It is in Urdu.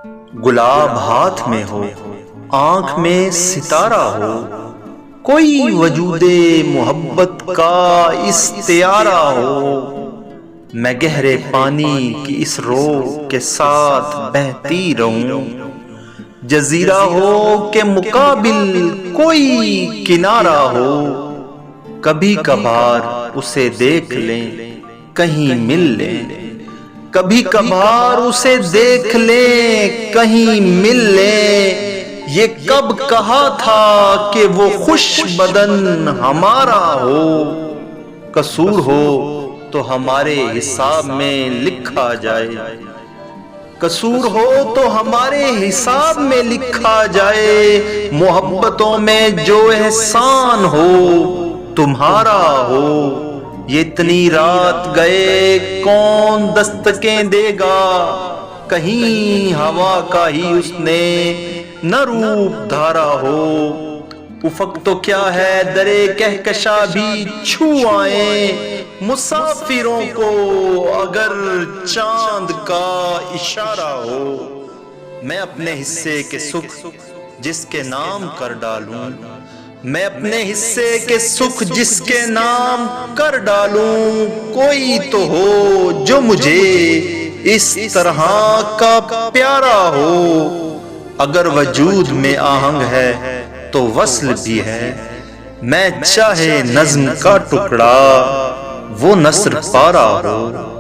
گلاب ہاتھ میں ہو، آنکھ میں ستارہ ہو، کوئی وجود محبت کا استعارہ ہو، میں گہرے پانی کی اس رو کے ساتھ بہتی رہوں، جزیرہ ہو کہ مقابل کوئی کنارہ ہو، کبھی کبھار اسے دیکھ لیں کہیں مل لیں، کبھی کبھار اسے دیکھ لیں کہیں مل لیں، یہ کب کہا تھا کہ وہ خوش بدن ہمارا ہو، قصور ہو تو ہمارے حساب میں لکھا جائے، قصور ہو تو ہمارے حساب میں لکھا جائے، محبتوں میں جو احسان ہو تمہارا ہو، یہ اتنی رات گئے کون دستکیں دے گا، کہیں ہوا کا ہی اس نے نہ روپ دھارا ہو، افق تو کیا ہے درے کہکشاں بھی چھو آئیں، مسافروں کو اگر چاند کا اشارہ ہو، میں اپنے حصے کے سکھ جس کے نام کر ڈالوں، میں اپنے حصے کے سکھ جس کے نام کر ڈالوں، کوئی تو ہو جو مجھے اس طرح کا پیارا ہو، اگر وجود میں آہنگ ہے تو وصل بھی ہے، میں چاہے نظم کا ٹکڑا وہ نثر پارا ہو۔